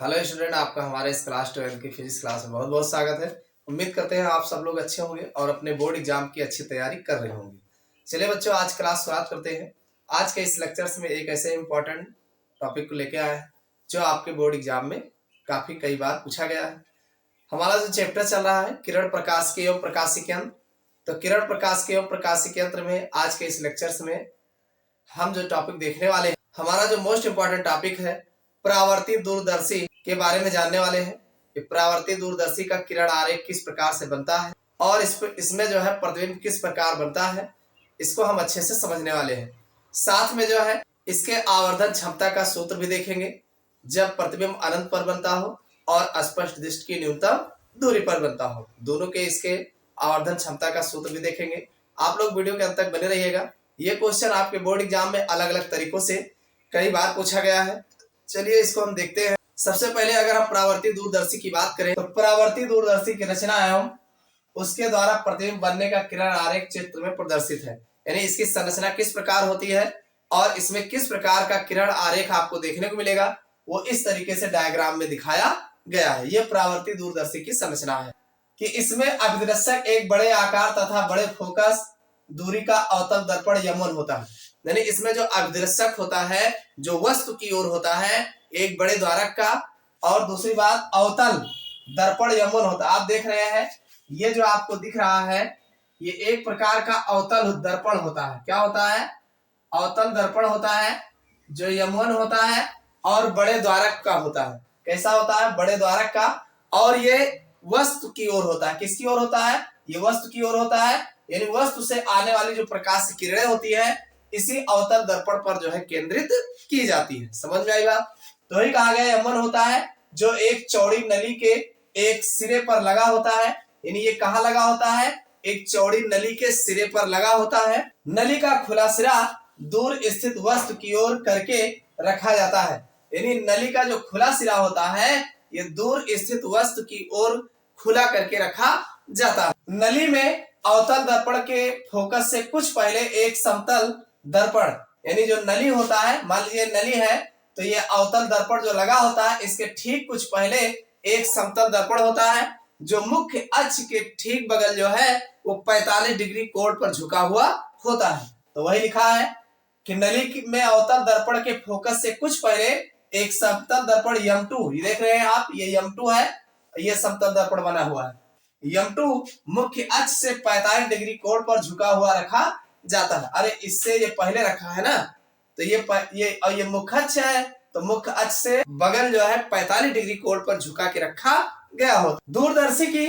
Hello student, आपका हमारे इस क्लास 12 की फिजिक्स क्लास में बहुत बहुत स्वागत है। उम्मीद करते हैं आप सब लोग अच्छे होंगे और अपने बोर्ड एग्जाम की अच्छी तैयारी कर रहे होंगे। चलिए बच्चों, आज क्लास शुरुआत करते हैं। आज के इस लेक्चर्स में एक ऐसे इम्पोर्टेंट टॉपिक को लेकर आया है जो आपके बोर्ड एग्जाम में काफ़ी कई बार पूछा गया है। हमारा जो चैप्टर चल रहा है किरण प्रकाश के एवं प्रकाशिक यंत्र, तो किरण प्रकाश के एवं प्रकाशिक यंत्र में आज के इस लेक्चर्स में हम जो टॉपिक देखने वाले हैं, हमारा जो मोस्ट इम्पॉर्टेंट टॉपिक है परावर्ती दूरदर्शी के बारे में जानने वाले हैं कि परावर्ती दूरदर्शी का किरण आरेख किस प्रकार से बनता है और इसमें जो है प्रतिबिंब किस प्रकार बनता है, इसको हम अच्छे से समझने वाले हैं। साथ में जो है इसके आवर्धन क्षमता का सूत्र भी देखेंगे, जब प्रतिबिंब अनंत पर बनता हो और स्पष्ट दृष्टि की न्यूनतम दूरी पर बनता हो। दोनों के इसके आवर्धन क्षमता का सूत्र भी देखेंगे। आप लोग वीडियो के अंत तक बने रहिएगा। ये क्वेश्चन आपके बोर्ड एग्जाम में अलग अलग तरीकों से कई बार पूछा गया है। चलिए इसको हम देखते हैं। सबसे पहले अगर हम परावर्ती दूरदर्शी की बात करें तो परावर्ती दूरदर्शी की रचना एवं उसके द्वारा प्रतिबिंब बनने का किरण आरेख चित्र में प्रदर्शित है। यानी इसकी संरचना किस प्रकार होती है और इसमें किस प्रकार का किरण आरेख आपको देखने को मिलेगा, वो इस तरीके से डायग्राम में दिखाया गया है। ये परावर्ती दूरदर्शी की संरचना है कि इसमें अभिदर्शक एक बड़े आकार तथा बड़े फोकस दूरी का अवतल दर्पण यमन होता है। यानी इसमें जो अभिदर्शक होता है, जो वस्तु की ओर होता है, एक बड़े द्वारक का, और दूसरी बात अवतल दर्पण यमन होता है। आप देख रहे हैं ये जो आपको दिख रहा है, ये एक प्रकार का अवतल दर्पण होता है। क्या होता है? अवतल दर्पण होता है जो यमन होता है और बड़े द्वारक का होता है। कैसा होता है? बड़े द्वारक का। और ये वस्तु की ओर होता है। किसकी ओर होता है? ये वस्तु की ओर होता है। यानी वस्तु से आने वाली जो प्रकाश की किरणें होती है इसी अवतल दर्पण पर जो है केंद्रित की जाती है। समझ में आई बात? तो ही कहा गया यमन होता है जो एक चौड़ी नली के एक सिरे पर लगा होता है। यानी ये कहाँ लगा होता है? एक चौड़ी नली के सिरे पर लगा होता है। नली का खुला सिरा दूर स्थित वस्तु की ओर करके रखा जाता है। यानी नली का जो खुला सिरा होता है ये दूर स्थित वस्तु की ओर खुला करके रखा जाता है। नली में अवतल दर्पण के फोकस से कुछ पहले एक समतल दर्पण, यानी जो नली होता है, मान लीजिए नली है तो ये अवतल दर्पण जो लगा होता है इसके ठीक कुछ पहले एक समतल दर्पण होता है जो मुख्य अक्ष के ठीक बगल जो है वो 45 डिग्री कोण पर झुका हुआ होता है। तो वही लिखा है कि नली में अवतल दर्पण के फोकस से कुछ पहले एक समतल दर्पण M2, ये देख रहे हैं आप, ये M2 है, ये समतल दर्पण बना हुआ है। M2 मुख्य अक्ष से 45 डिग्री कोण पर झुका हुआ रखा जाता है। अरे इससे ये पहले रखा है ना, तो ये मुख्य अक्ष है, तो मुख्य अक्ष से बगल जो है 45 डिग्री कोण पर झुका के रखा गया हो। दूरदर्शी की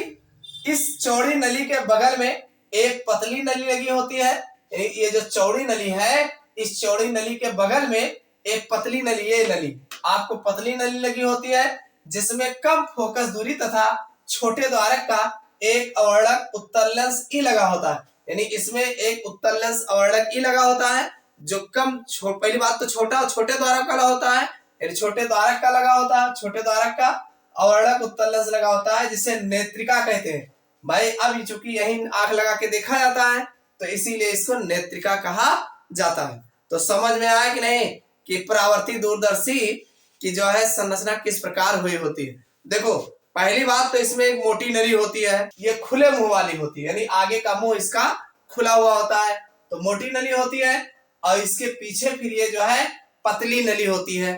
इस चौड़ी नली के बगल में एक पतली नली लगी होती है। ये जो चौड़ी नली है, इस चौड़ी नली के बगल में एक पतली नली, ये नली आपको पतली नली लगी होती है जिसमें कम फोकस दूरी तथा छोटे द्वारक का एक अवर्णक उत्तल लेंस ई लगा होता है। यानी इसमें एक उत्तल लेंस अवर्णक ई लगा होता है जो पहली बात तो छोटा और छोटे द्वारक का होता है। यानी छोटे द्वारक का लगा होता है, छोटे द्वारक का अवर्णक उत्तल लेंस लगा होता है जिसे नेत्रिका कहते हैं। भाई अब चूंकि यही आंख लगा के देखा जाता है तो इसीलिए इसको नेत्रिका कहा जाता है। तो समझ में आया कि नहीं कि परावर्ती दूरदर्शी की जो है संरचना किस प्रकार हुई होती है। देखो पहली बात तो इसमें एक मोटी नली होती है, ये खुले मुंह वाली होती है, यानी आगे का मुंह इसका खुला हुआ होता है, तो मोटी नली होती है। और इसके पीछे फिर ये जो है पतली नली होती है।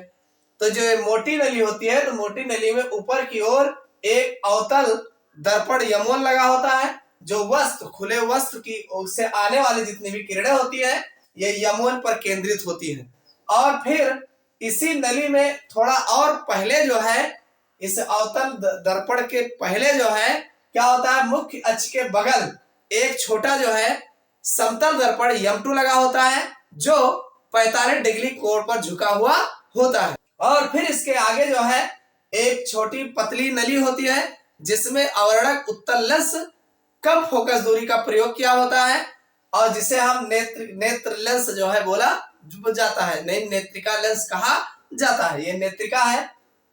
तो जो मोटी नली होती है तो मोटी नली में ऊपर की ओर एक अवतल दर्पण यमन लगा होता है जो वस्तु, खुले वस्तु की उससे आने वाली जितनी भी किरणें होती है ये यमन पर केंद्रित होती है। और फिर इसी नली में थोड़ा और पहले जो है, इस अवतल दर्पण के पहले जो है क्या होता है, मुख्य अक्ष के बगल एक छोटा जो है समतल दर्पण M2 लगा होता है जो 45 डिग्री कोण पर झुका हुआ होता है। और फिर इसके आगे जो है एक छोटी पतली नली होती है जिसमें अवर्णक उत्तल लेंस कम फोकस दूरी का प्रयोग किया होता है और जिसे हम नेत्र लेंस जो है बोला जाता है, नहीं नेत्रिका लेंस कहा जाता है। ये नेत्रिका है,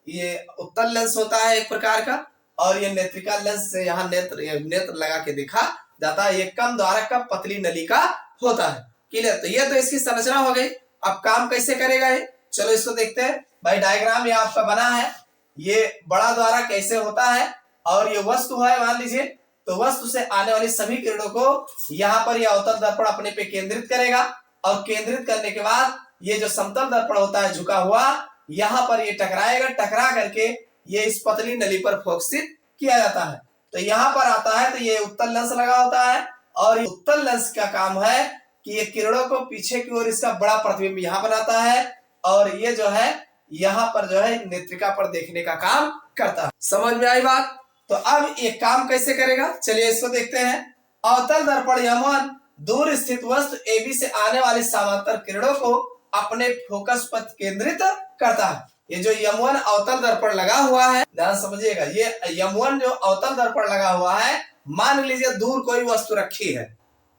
ये उत्तल लेंस होता है एक प्रकार का, और ये नेत्रिका लेंस से यहाँ नेत्र लगा के देखा जाता है। ये कम द्वारक का पतली नली का होता है। क्लियर? तो ये तो इसकी संरचना हो गई। अब काम कैसे करेगा ये, चलो इसको देखते हैं। भाई डायग्राम ये आपका बना है, ये बड़ा द्वारा कैसे होता है, और ये वस्तु है मान लीजिए, तो वस्तु से आने वाली सभी किरणों को यहाँ पर यह अवतल दर्पण अपने पे केंद्रित करेगा, और केंद्रित करने के बाद ये जो समतल दर्पण होता है झुका हुआ, यहाँ पर ये टकराएगा, टकरा करके ये इस पतली नली पर फोकसित किया जाता है। तो यहाँ पर आता है तो ये उत्तल लेंस लगा होता है, और उत्तल लेंस का काम है कि ये किरणों को पीछे की ओर इसका बड़ा प्रतिबिंब यहाँ बनाता है, और ये जो है यहाँ पर जो है नेत्रिका पर देखने का काम करता है। समझ में आई बात? तो अब ये काम कैसे करेगा, चलिए इसको देखते हैं। अवतल दर्पण यमन दूर स्थित वस्तु AB से आने वाली समांतर किरणों को अपने फोकस पर केंद्रित करता है। ये जो M1 अवतल दर्पण लगा हुआ है, ध्यान समझिएगा, ये M1 जो अवतल दर्पण लगा हुआ है, मान लीजिए दूर कोई वस्तु रखी है,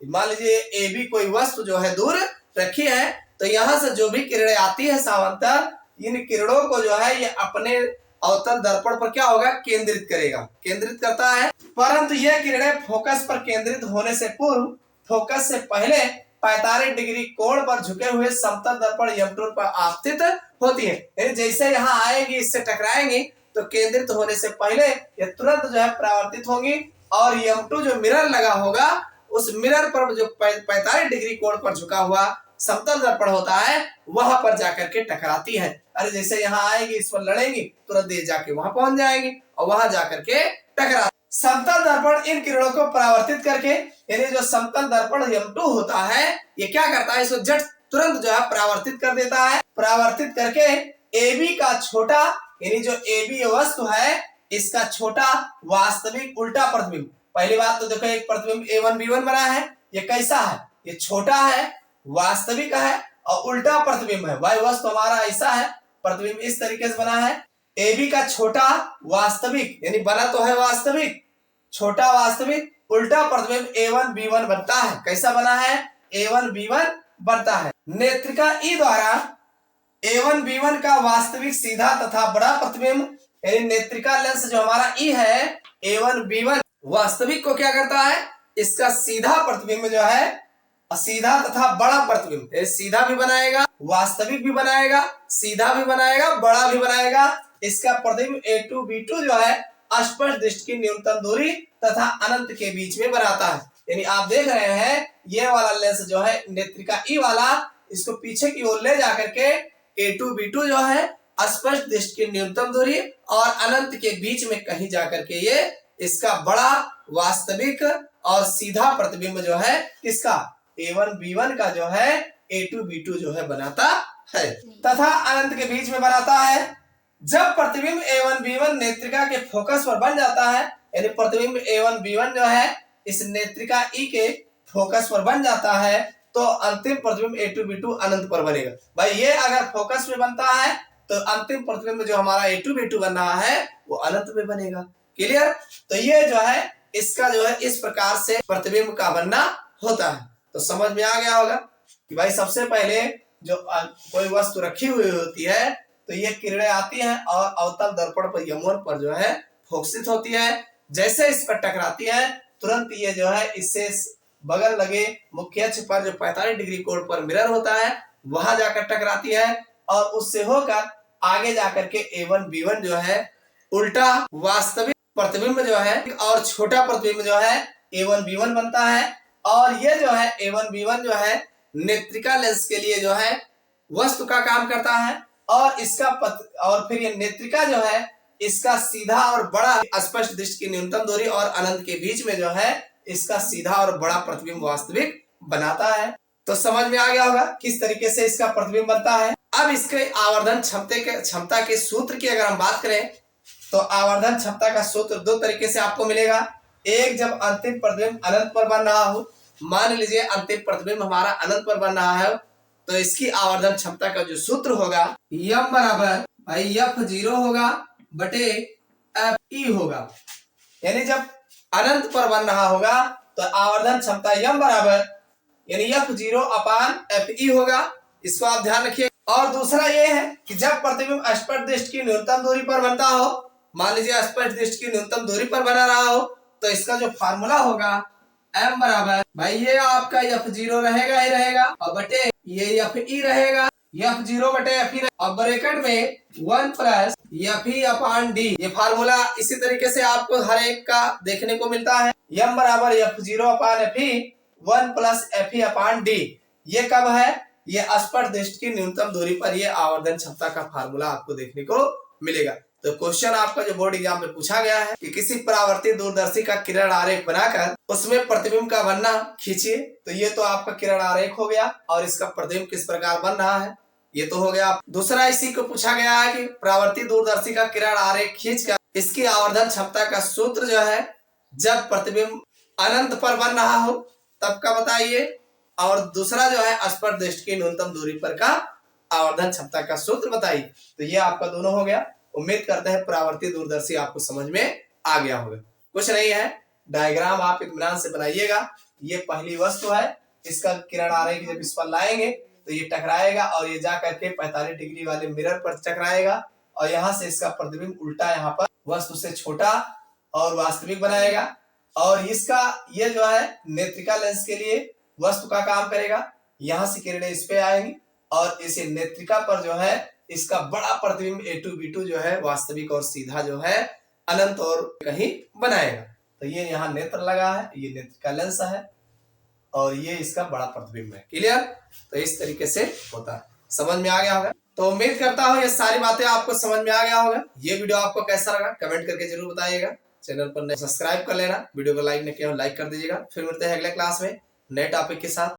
मान लीजिए AB कोई वस्तु जो है दूर रखी है, तो यहाँ से जो भी किरणें आती है समांतर, इन किरणों को जो है ये अपने अवतल दर्पण पर क्या होगा, केंद्रित करेगा, केंद्रित करता है। परंतु ये किरणें फोकस पर केंद्रित होने से पूर्व, फोकस से पहले 45 डिग्री कोण पर झुके हुए समतल दर्पण M2 पर आपतित होती है। यानी जैसे यहाँ आएगी, इससे टकराएंगी, तो केंद्रित होने से पहले ये तुरंत जो है परावर्तित होंगी, और M2 जो मिरर लगा होगा, उस मिरर पर जो 45 डिग्री कोण पर झुका हुआ समतल दर्पण होता है, वहां पर जाकर के टकराती है। अरे जैसे यहाँ आएगी, इस पर लड़ेंगी, तुरंत देर जाके वहां पहुंच जाएंगी, और वहां जाकर के टकरा। समतल दर्पण इन किरणों को परावर्तित करके, यानी जो समतल दर्पण M2 होता है, ये क्या करता है, इसको झट तुरंत जो है परावर्तित कर देता है। परावर्तित करके AB का छोटा, यानी जो AB वस्तु है, इसका छोटा वास्तविक उल्टा प्रतिबिंब। पहली बात तो देखो, एक प्रतिबिंब A1B1 बना है, ये कैसा है, ये छोटा है, वास्तविक है, और उल्टा प्रतिबिंब है। भाई वस्तु हमारा ऐसा है, प्रतिबिंब इस तरीके से बना है। AB का छोटा वास्तविक, यानी बना तो है वास्तविक, छोटा वास्तविक, उल्टा प्रतिबिंब A1B1 बनता है। कैसा बना है, A1B1 बनता है। नेत्रिका E द्वारा A1B1 का वास्तविक सीधा तथा बड़ा प्रतिबिंब, यानी नेत्रिका लेंस जो हमारा E है, A1B1 वास्तविक को क्या करता है, इसका सीधा प्रतिबिंब जो है, सीधा तथा बड़ा प्रतिबिंब, सीधा भी बनाएगा, वास्तविक भी बनाएगा, सीधा भी बनाएगा, बड़ा भी बनाएगा। इसका प्रतिबिंब A2B2 जो है स्पष्ट दृष्टि की न्यूनतम दूरी तथा अनंत के बीच में बनाता है। यानी आप देख रहे हैं, ये वाला लेंस जो है नेत्रिका E वाला, इसको पीछे की ओर ले जाकर के A2B2 जो है स्पष्ट दृष्टि की न्यूनतम दूरी और अनंत के बीच में कहीं जाकर के ये इसका बड़ा वास्तविक और सीधा प्रतिबिंब जो है इसका A1B1 का जो है A2B2 जो है बनाता है, तथा अनंत के बीच में बनाता है। जब प्रतिबिंब A1B1 नेत्रिका के फोकस पर बन जाता है, यानी प्रतिबिंब A1B1 जो है इस नेत्रिका E के फोकस पर बन जाता है, तो अंतिम प्रतिबिंब A2B2 अनंत पर बनेगा। भाई ये अगर फोकस में बनता है, तो अंतिम प्रतिबिंब जो हमारा A2B2 बन रहा है, वो अनंत में बनेगा। क्लियर? तो ये जो है इसका जो है इस प्रकार से प्रतिबिंब का बनना होता है। तो समझ में आ गया होगा कि भाई सबसे पहले जो कोई वस्तु रखी हुई होती है, तो ये किरणें आती हैं और अवतल दर्पण पर M1 पर जो है फोकसित होती है। जैसे इस पर टकराती है, तुरंत ये जो है इससे बगल लगे मुख्य अक्ष पर जो 45 डिग्री कोण पर मिरर होता है, वहां जाकर टकराती है, और उससे होकर आगे जाकर के A1B1 जो है उल्टा वास्तविक प्रतिबिंब जो है और छोटा प्रतिबिंब जो है A1B1 बनता है। और ये जो है A1B1 जो है नेत्रिका लेंस के लिए जो है वस्तु का काम करता है, और इसका और फिर ये नेत्रिका जो है इसका सीधा और बड़ा स्पष्ट दृष्टि की न्यूनतम दूरी और अनंत के बीच में जो है इसका सीधा और बड़ा प्रतिबिंब वास्तविक बनाता है। तो समझ में आ गया होगा किस तरीके से इसका प्रतिबिंब बनता है। अब इसके आवर्धन क्षमता के सूत्र की अगर हम बात करें, तो आवर्धन क्षमता का सूत्र दो तरीके से आपको मिलेगा। एक, जब अंतिम प्रतिबिंब अनंत पर बन रहा हो, मान लीजिए अंतिम प्रतिबिंब हमारा अनंत पर बन रहा है, तो इसकी आवर्धन क्षमता का जो सूत्र होगा यम बराबर भाई F0 होगा बटे FE होगा। यानी जब अनंत पर बन रहा होगा तो आवर्धन क्षमता यम बराबर यानी F0 अपान FE होगा। इसको आप ध्यान रखिए। और दूसरा ये है कि जब प्रतिबिंब स्पष्ट दृष्टि की न्यूनतम दूरी पर बनता हो, मान लीजिए स्पष्ट दृष्टि की न्यूनतम दूरी पर बना रहा हो, तो इसका जो फार्मूला होगा m बराबर भाई ये आपका F0 रहेगा ही रहेगा और बटे ये FE रहेगा। F0 बटे Fe और ब्रैकेट में 1 प्लस Fe अपॉन डी। ये फार्मूला इसी तरीके से आपको हर एक का देखने को मिलता है। m बराबर F0 upon Fe 1 plus Fe upon D. ये कब है? ये स्पर्शदिष्ट की न्यूनतम दूरी पर ये आवर्धन क्षमता का फार्मूला आपको देखने को मिलेगा। तो क्वेश्चन आपका जो बोर्ड एग्जाम में पूछा गया है कि किसी परावर्तित दूरदर्शी का किरण आरेख बनाकर उसमें प्रतिबिंब का बनना खींचिए। तो ये तो आपका किरण आरेख हो गया और इसका प्रतिबिंब किस प्रकार बन रहा है ये तो हो गया। दूसरा इसी को पूछा गया है कि परावर्तित दूरदर्शी का किरण आरेख खींचकर इसकी आवर्धन क्षमता का सूत्र जो है जब प्रतिबिंब अनंत पर बन रहा हो तब का बताइए, और दूसरा जो है स्पर्शदिष्ट की न्यूनतम दूरी पर का आवर्धन क्षमता का सूत्र बताइए। तो ये आपका दोनों हो गया। उम्मीद करते हैं परावर्तित दूरदर्शी आपको समझ में आ गया होगा। कुछ नहीं है, डायग्राम आप इत्मीनान से बनाइएगा। ये पहली वस्तु है, इसका किरण आरेख जब इस पर लाएंगे तो ये टकराएगा और ये जा करके 45 डिग्री वाले मिरर पर टकराएगा और यहाँ से इसका प्रतिबिंब उल्टा यहाँ पर वस्तु से छोटा और वास्तविक बनाएगा। और इसका ये जो है नेत्रिका लेंस के लिए वस्तु का काम करेगा। यहाँ से किरणें इस पे आएंगी और इसे नेत्रिका पर जो है इसका बड़ा प्रतिबिंब A2 B2 जो है वास्तविक और सीधा जो है अनंत और कहीं बनाएगा। तो ये यहाँ नेत्र लगा है, ये नेत्रिका लेंस है और ये इसका बड़ा प्रतिबिंब है। क्लियर? तो इस तरीके से होता है। समझ में आ गया होगा। तो उम्मीद करता हूँ ये सारी बातें आपको समझ में आ गया होगा। ये वीडियो आपको कैसा लगा कमेंट करके जरूर बताइएगा। चैनल पर सब्सक्राइब कर लेना, वीडियो को लाइक नहीं किया लाइक कर दीजिएगा। फिर मिलते हैं अगले क्लास में नए टॉपिक के साथ।